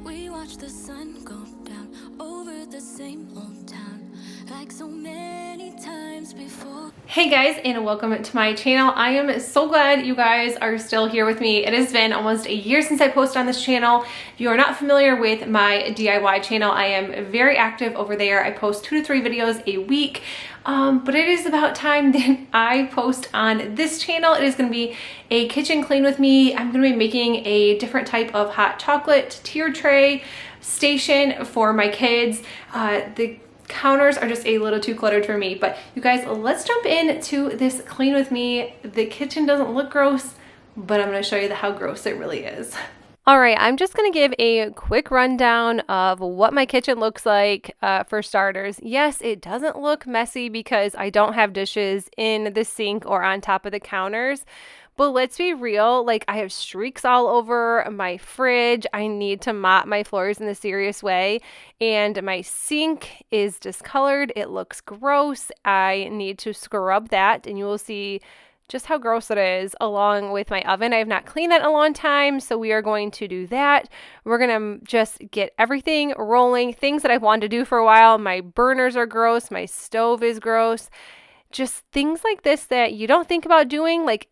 We watch the sun go down over the same old town, like so many times before. Hey guys, and welcome to my channel. I am so glad you guys are still here with me. It has been almost a year since I posted on this channel. If you are not familiar with my DIY channel, I am very active over there. I post 2 to 3 videos a week, but it is about time that I post on this channel. It is going to be a kitchen clean with me. I'm going to be making a different type of hot chocolate tier tray station for my kids. The counters are just a little too cluttered for me, but you guys, let's jump into this clean with me. The kitchen doesn't look gross, but I'm going to show you how gross it really is. All right, I'm just going to give a quick rundown of what my kitchen looks like. For starters, yes, it doesn't look messy because I don't have dishes in the sink or on top of the counters. But let's be real, like I have streaks all over my fridge. I need to mop my floors in a serious way. And my sink is discolored. It looks gross. I need to scrub that, and you will see just how gross it is, along with my oven. I have not cleaned that in a long time, so we are going to do that. We're going to just get everything rolling. Things that I've wanted to do for a while. My burners are gross. My stove is gross. Just things like this that you don't think about doing, like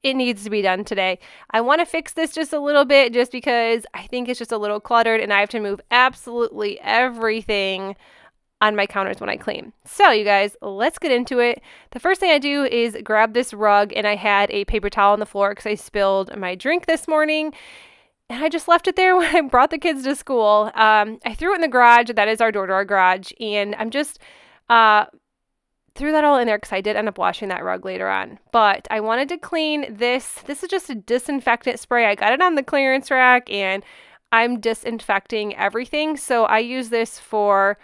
it needs to be done today. I want to fix this just a little bit just because I think it's just a little cluttered and I have to move absolutely everything on my counters when I clean. So you guys, let's get into it. The first thing I do is grab this rug, and I had a paper towel on the floor because I spilled my drink this morning. And I just left it there when I brought the kids to school. I threw it in the garage. That is our door-to-door garage. And I'm just threw that all in there because I did end up washing that rug later on. But I wanted to clean this. This is just a disinfectant spray. I got it on the clearance rack, and I'm disinfecting everything. So I use this for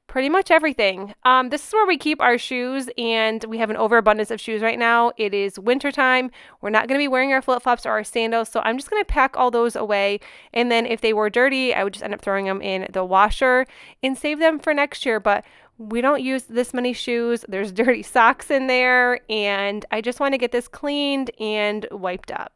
pretty much everything. This is where we keep our shoes, and we have an overabundance of shoes right now. It is wintertime. We're not going to be wearing our flip-flops or our sandals, so I'm just going to pack all those away. And then if they were dirty, I would just end up throwing them in the washer and save them for next year. But we don't use this many shoes. There's dirty socks in there, and I just want to get this cleaned and wiped up.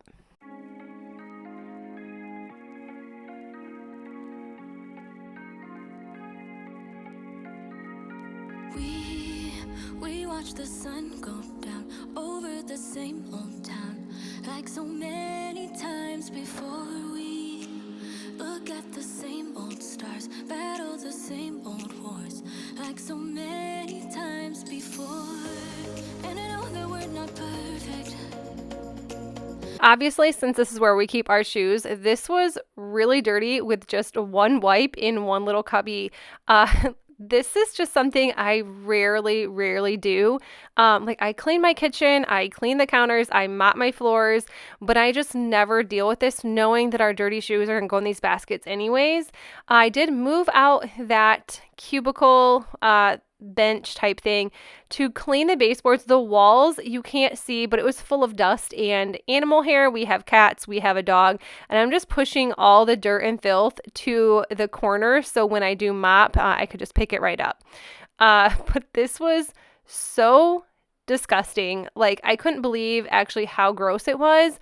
We watch the sun go down over the same old town, like so many times before. We look at the same old stars, battle the same old wars, like so many times before. And I know that we're not perfect. Obviously, since this is where we keep our shoes, this was really dirty with just one wipe in one little cubby. This is just something I rarely do. Like I clean my kitchen, I clean the counters, I mop my floors, but I just never deal with this knowing that our dirty shoes are going to go in these baskets anyways. I did move out that cubicle, bench type thing to clean the baseboards. The walls you can't see, but it was full of dust and animal hair. We have cats, we have a dog, and I'm just pushing all the dirt and filth to the corner so when I do mop, I could just pick it right up. But this was so disgusting. Like I couldn't believe actually how gross it was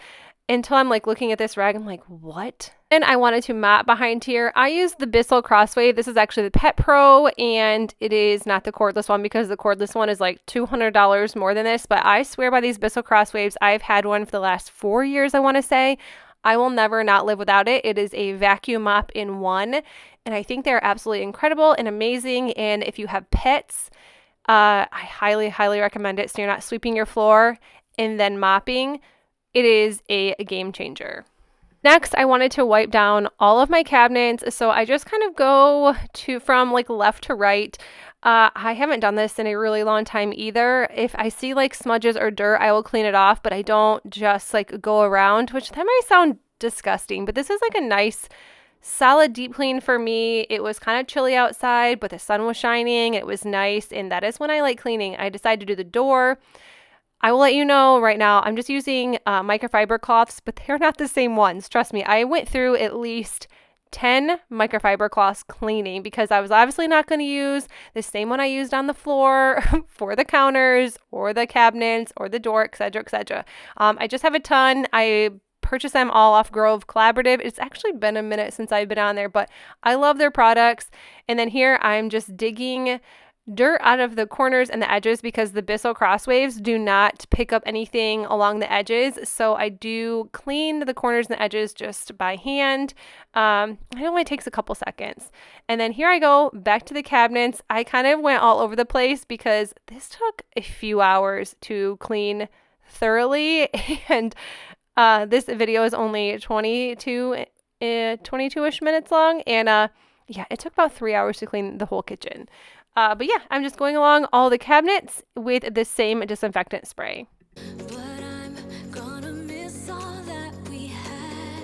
until I'm like looking at this rag. I'm like, what? And I wanted to mop behind here. I use the Bissell Crosswave. This is actually the Pet Pro, and it is not the cordless one because the cordless one is like $200 more than this. But I swear by these Bissell Crosswaves. I've had one for the last 4 years, I want to say. I will never not live without it. It is a vacuum mop in one, and I think they're absolutely incredible and amazing. And if you have pets, I highly recommend it so you're not sweeping your floor and then mopping. It is a game changer. Next, I wanted to wipe down all of my cabinets, so I just kind of go from like left to right. I haven't done this in a really long time either. If I see like smudges or dirt, I will clean it off, but I don't just like go around, which that might sound disgusting, but this is like a nice solid deep clean for me. It was kind of chilly outside, but the sun was shining. It was nice, and that is when I like cleaning. I decided to do the door. I will let you know right now, I'm just using microfiber cloths, but they're not the same ones. Trust me, I went through at least 10 microfiber cloths cleaning because I was obviously not going to use the same one I used on the floor for the counters or the cabinets or the door, etc., etc. I just have a ton. I purchased them all off Grove Collaborative. It's actually been a minute since I've been on there, but I love their products. And then here I'm just digging dirt out of the corners and the edges because the Bissell Crosswaves do not pick up anything along the edges. So I do clean the corners and the edges just by hand. It only takes a couple seconds. And then here I go back to the cabinets. I kind of went all over the place because this took a few hours to clean thoroughly. And this video is only 22-ish minutes long. And yeah, it took about 3 hours to clean the whole kitchen. But yeah, I'm just going along all the cabinets with the same disinfectant spray. But I'm gonna miss all that we had.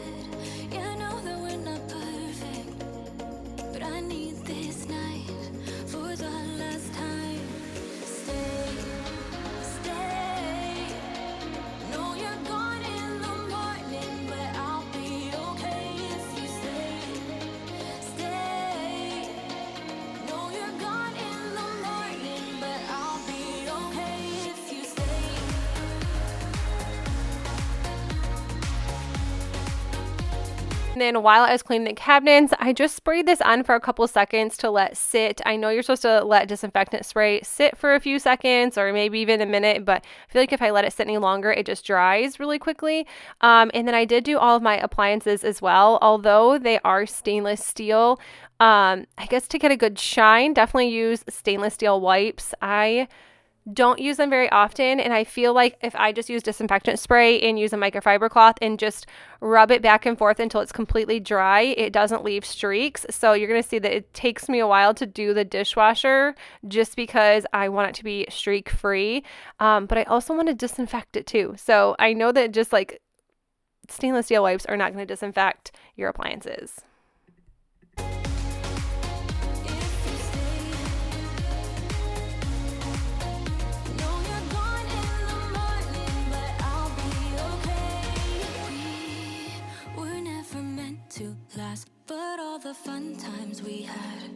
Yeah, I know that we're not perfect, but I need this night for the last time. Stay, stay. No, you're gone in the morning, but I'll be okay if you stay. Stay. No, you're gone in the morning, but I'll be okay if you stay. And then while I was cleaning the cabinets, I just sprayed this on for a couple seconds to let sit. I know you're supposed to let disinfectant spray sit for a few seconds or maybe even a minute, but I feel like if I let it sit any longer, it just dries really quickly. And then I did do all of my appliances as well, although they are stainless steel. I guess to get a good shine, definitely use stainless steel wipes. I don't use them very often, and I feel like if I just use disinfectant spray and use a microfiber cloth and just rub it back and forth until it's completely dry, it doesn't leave streaks. So you're going to see that it takes me a while to do the dishwasher just because I want it to be streak free, but I also want to disinfect it too. So I know that just like stainless steel wipes are not going to disinfect your appliances. To last, but all the fun times we had,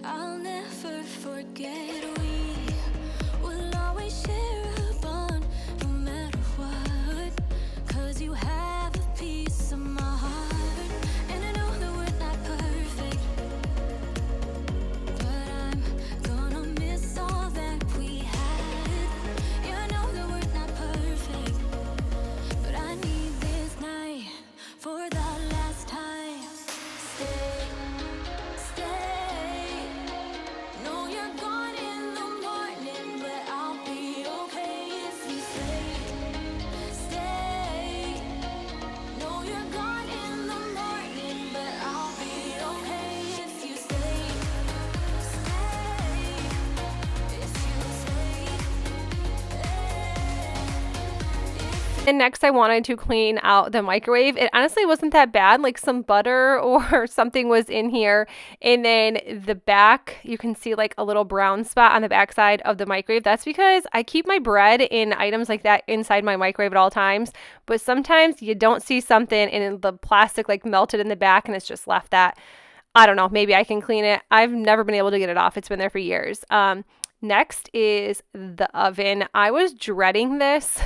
I'll never forget. We will always share a bond, no matter what, 'cause you have a piece of my heart. And I know that we're not perfect, but I'm gonna miss all that we had. Yeah, I know that we're not perfect, but I need this night for the last time. Stay, stay. No, you're gone in the morning, but I'll be okay if you stay. Stay. No, you're gone in the morning, but I'll be okay if you stay. Stay. If you stay. And next I wanted to clean out the microwave. It honestly wasn't that bad, like some butter or something was in here. And then the back, you can see like a little brown spot on the back side of the microwave. That's because I keep my bread and items like that inside my microwave at all times. But sometimes you don't see something and the plastic like melted in the back and it's just left that. I don't know, maybe I can clean it. I've never been able to get it off. It's been there for years. Next is the oven. I was dreading this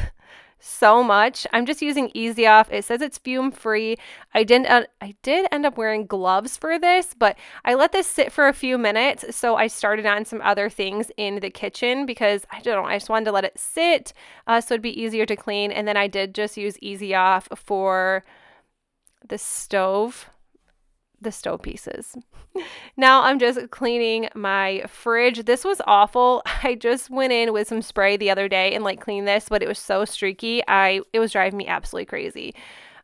so much. I'm just using Easy Off. It says it's fume free. I did end up wearing gloves for this, but I let this sit for a few minutes. So I started on some other things in the kitchen because I just wanted to let it sit so it'd be easier to clean. And then I did just use Easy Off for the stove pieces. Now I'm just cleaning my fridge. This was awful. I just went in with some spray the other day and like cleaned this, but it was so streaky. It was driving me absolutely crazy.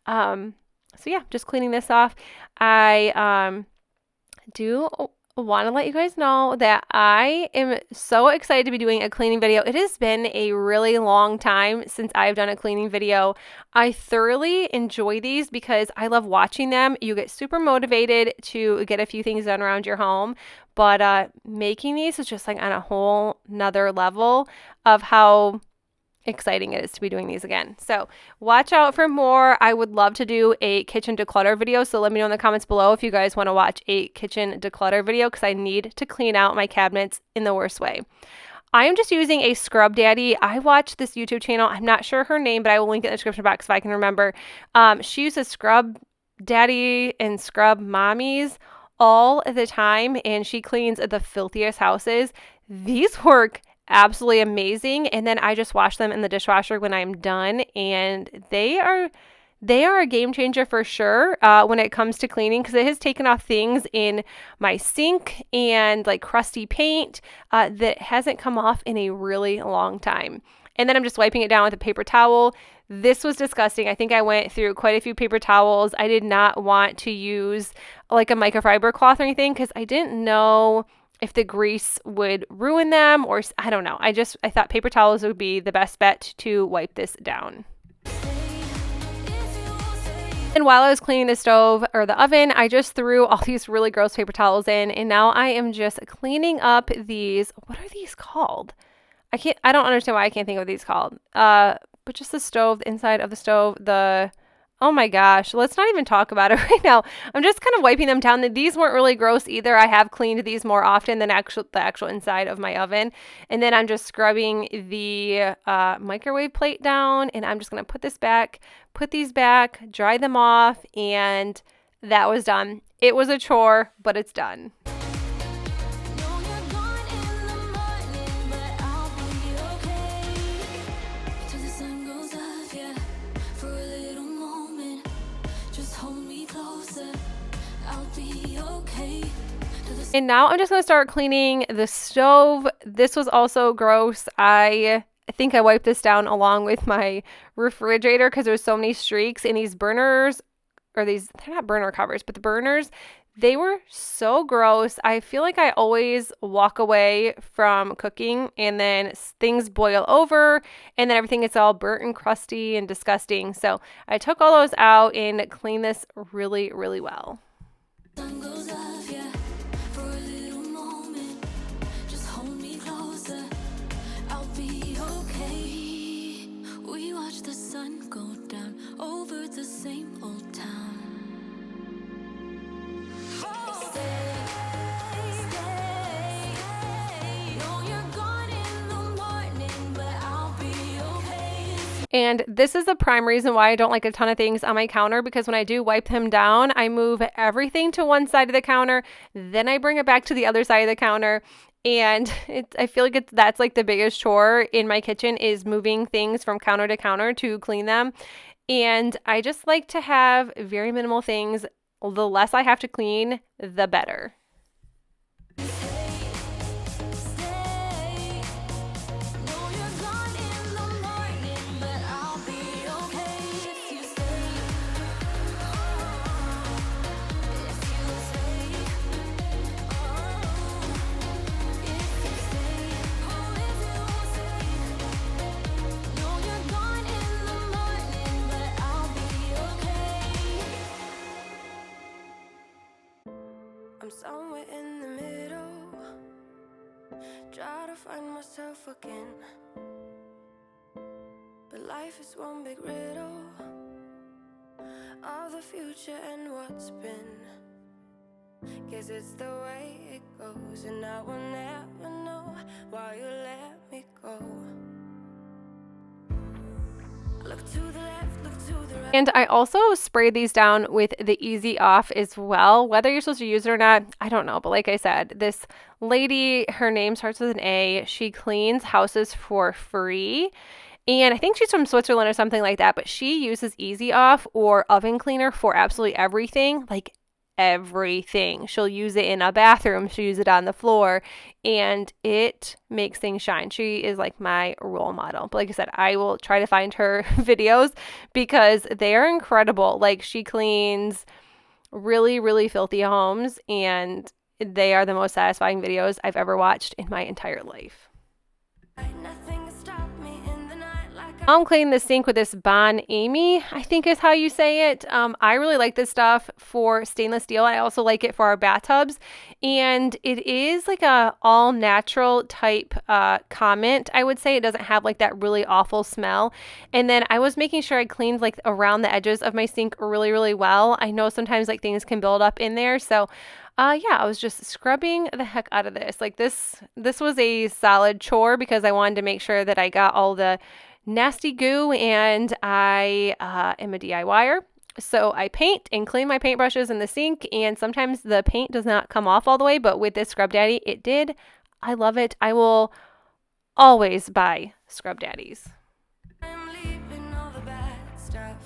So yeah, just cleaning this off. I do want to let you guys know that I am so excited to be doing a cleaning video. It has been a really long time since I've done a cleaning video. I thoroughly enjoy these because I love watching them. You get super motivated to get a few things done around your home, but making these is just like on a whole nother level of how exciting it is to be doing these again. So watch out for more. I would love to do a kitchen declutter video, so let me know in the comments below if you guys want to watch a kitchen declutter video because I need to clean out my cabinets in the worst way. I am just using a Scrub Daddy. I watched this YouTube channel. I'm not sure her name, but I will link it in the description box if I can remember. She uses Scrub Daddy and Scrub Mommies all the time, and she cleans the filthiest houses. These work absolutely amazing, and then I just wash them in the dishwasher when I'm done, and they are a game changer for sure when it comes to cleaning, because it has taken off things in my sink and like crusty paint that hasn't come off in a really long time. And then I'm just wiping it down with a paper towel. This was disgusting. I think I went through quite a few paper towels. I did not want to use like a microfiber cloth or anything because I didn't know if the grease would ruin them, or I don't know. I thought paper towels would be the best bet to wipe this down. And while I was cleaning the stove or the oven, I just threw all these really gross paper towels in, and now I am just cleaning up these. What are these called? I don't understand why I can't think of what these called. But just the stove, the inside of the stove, oh my gosh, let's not even talk about it right now. I'm just kind of wiping them down. These weren't really gross either. I have cleaned these more often than the actual inside of my oven. And then I'm just scrubbing the microwave plate down, and I'm just going to put these back, dry them off, and that was done. It was a chore, but it's done. And now I'm just going to start cleaning the stove. This was also gross. I think I wiped this down along with my refrigerator because there's so many streaks, and these burners, or they're not burner covers, but the burners, they were so gross. I feel like I always walk away from cooking and then things boil over and then everything gets all burnt and crusty and disgusting. So I took all those out and cleaned this really, really well. The sun go down over the same old town. Stay. No, you're gone in the morning, but I'll be okay. And this is the prime reason why I don't like a ton of things on my counter, because when I do wipe them down, I move everything to one side of the counter, then I bring it back to the other side of the counter. And I feel like that's like the biggest chore in my kitchen, is moving things from counter to counter to clean them. And I just like to have very minimal things. The less I have to clean, the better. I'm somewhere in the middle, try to find myself again, but life is one big riddle of the future and what's been. Guess it's the way it goes, and I will never know why you let me go. Look to the left, look to the right. And I also sprayed these down with the Easy Off as well. Whether you're supposed to use it or not, I don't know. But like I said, this lady, her name starts with an A. She cleans houses for free. And I think she's from Switzerland or something like that. But she uses Easy Off or oven cleaner for absolutely everything. Like everything. She'll use it in a bathroom. She'll use it on the floor, and it makes things shine. She is like my role model. But like I said, I will try to find her videos because they are incredible. Like, she cleans really, really filthy homes, and they are the most satisfying videos I've ever watched in my entire life. Nothing can stop me in the night like I'm cleaning the sink with this Bon Amy, I think is how you say it. I really like this stuff for stainless steel. I also like it for our bathtubs. And it is like a all natural type comment. I would say it doesn't have like that really awful smell. And then I was making sure I cleaned like around the edges of my sink really, really well. I know sometimes like things can build up in there. So yeah, I was just scrubbing the heck out of this. Like this was a solid chore because I wanted to make sure that I got all the nasty goo, and I am a DIYer. So I paint and clean my paintbrushes in the sink, and sometimes the paint does not come off all the way, but with this Scrub Daddy, it did. I love it. I will always buy Scrub Daddies. I'm leaving all the bad stuff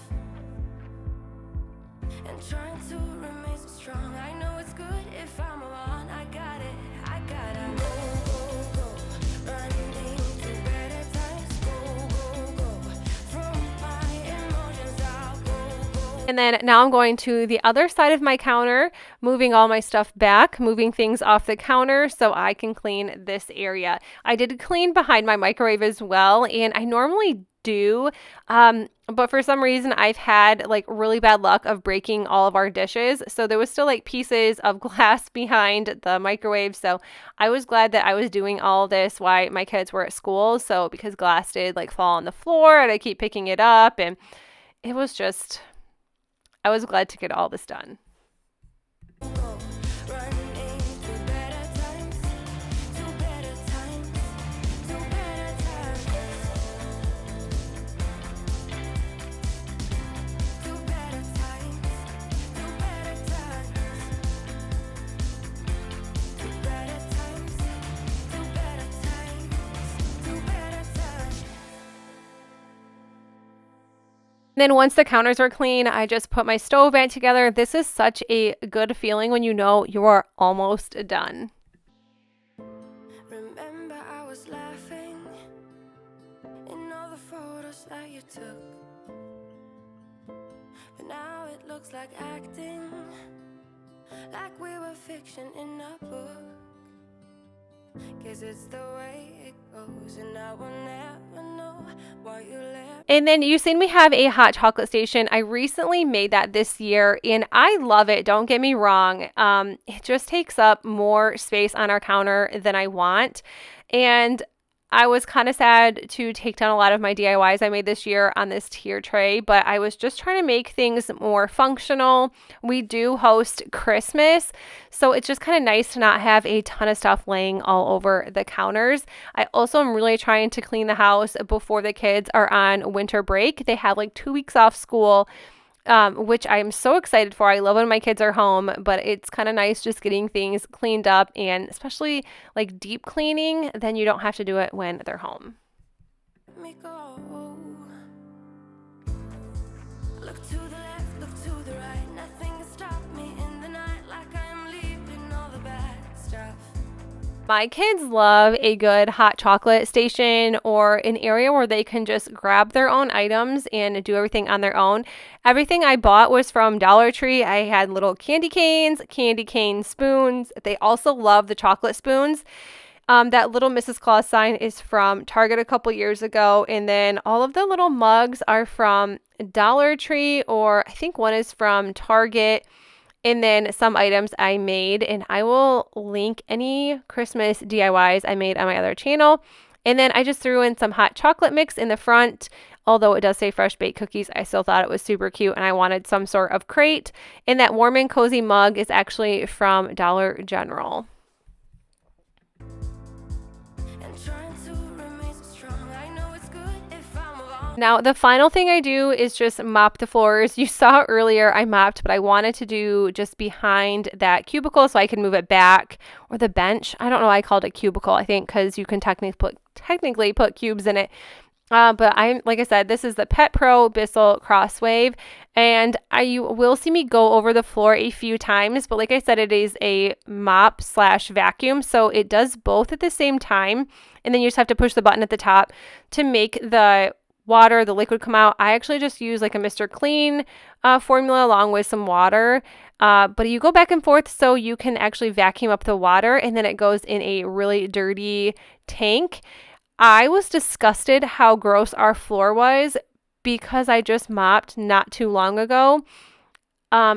and trying to remain so strong. I know it's good if I'm alone. I got it. I gotta go, running to better times. Go, from my emotions. I'll go. And then now I'm going to the other side of my counter, moving all my stuff back, moving things off the counter so I can clean this area. I did clean behind my microwave as well, and I normally do, but for some reason I've had like really bad luck of breaking all of our dishes, so there was still like pieces of glass behind the microwave. So I was glad that I was doing all this while my kids were at school, so because glass did like fall on the floor and I keep picking it up, and it was just, I was glad to get all this done. Then once the counters are clean, I just put my stove back together. This is such a good feeling when you know you are almost done. Remember I was laughing in all the photos that you took, but now it looks like acting, like we were fiction in a book. Guess it's the way it goes, and I will never know why you left. And then you've seen me have a hot chocolate station. I recently made that this year, and I love it. Don't get me wrong. It just takes up more space on our counter than I want. And I was kind of sad to take down a lot of my DIYs I made this year on this tier tray, but I was just trying to make things more functional. We do host Christmas, so it's just kind of nice to not have a ton of stuff laying all over the counters. I also am really trying to clean the house before the kids are on winter break. They have like 2 weeks off school, which I'm so excited for. I love when my kids are home, but it's kind of nice just getting things cleaned up, and especially like deep cleaning, then you don't have to do it when they're home. Let me go. Look to the left, look to the right. Nothing can stop me in the night, like I'm leaving all the bad stuff. My kids love a good hot chocolate station or an area where they can just grab their own items and do everything on their own. Everything I bought was from Dollar Tree. I had little candy cane spoons. They also love the chocolate spoons. That little Mrs. Claus sign is from Target a couple years ago. And then all of the little mugs are from Dollar Tree, or I think one is from Target. And then some items I made, and I will link any Christmas DIYs I made on my other channel. And then I just threw in some hot chocolate mix in the front. Although it does say fresh baked cookies, I still thought it was super cute, and I wanted some sort of crate. And that warm and cozy mug is actually from Dollar General. Now, the final thing I do is just mop the floors. You saw earlier I mopped, but I wanted to do just behind that cubicle so I can move it back, or the bench. I don't know why I called it cubicle, I think because you can technically put cubes in it. But like I said, this is the Pet Pro Bissell Crosswave, and you will see me go over the floor a few times, but like I said, it is a mop/vacuum, so it does both at the same time, and then you just have to push the button at the top to make the liquid come out. I actually just use like a Mr. Clean formula along with some water, but you go back and forth so you can actually vacuum up the water, and then it goes in a really dirty tank. I was disgusted how gross our floor was because I just mopped not too long ago.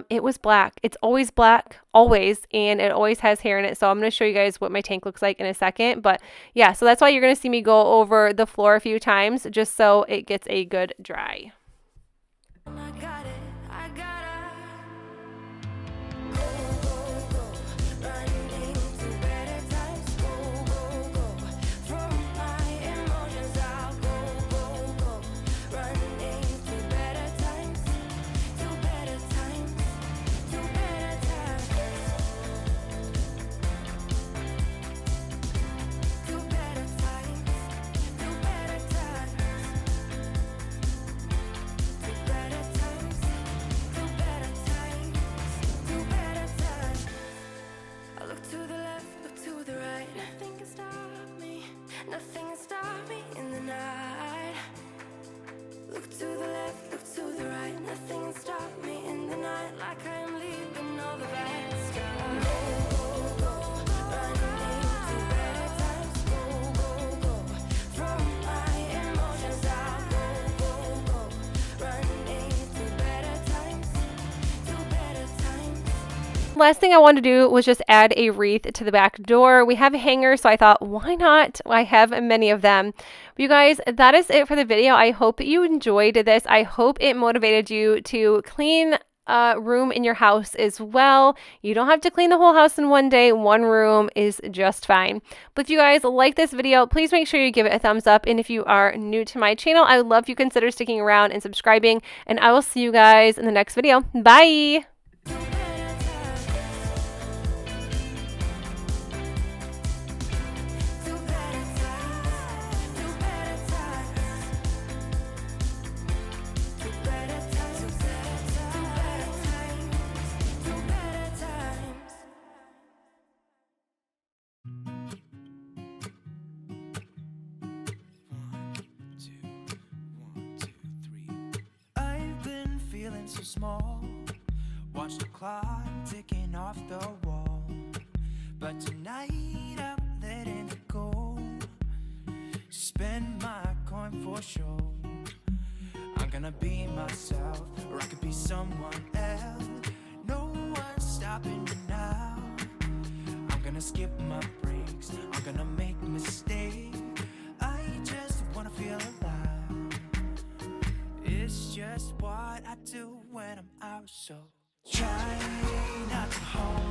It was black. It's always black, always, and it always has hair in it. So I'm going to show you guys what my tank looks like in a second. But yeah, so that's why you're going to see me go over the floor a few times just so it gets a good dry. I got it, I gotta go, go, go, running to better times, go, go, go, from my emotions I'll go, go, go, running to better times, to better times, to better times, to better times, to better times, to better times, to better times, to better times. I look to the left, look to the right. Nothing can stop me. Nothing can stop me in the night. Look to the left, look to the right. Nothing can stop me in the night. Like I am leaving all the bad skies. Go, go, go, running to better times. Go, go, go, from my emotions I'll go, go, go, running to better times, to better times. Last thing I wanted to do was just add a wreath to the back door. We have a hanger, so I thought, why not? I have many of them. But you guys, that is it for the video. I hope you enjoyed this. I hope it motivated you to clean a room in your house as well. You don't have to clean the whole house in one day. One room is just fine. But if you guys like this video, please make sure you give it a thumbs up. And if you are new to my channel, I would love if you consider sticking around and subscribing. And I will see you guys in the next video. Bye! I've been feeling so small. Watch the clock ticking off the wall. But tonight I'm letting it go. Spend my coin for sure. I'm gonna be myself, or I could be someone else. No one's stopping me now. I'm gonna skip my breaks. I'm gonna make mistakes. I just wanna feel alive. It's just what I do when I'm out, so try not to hold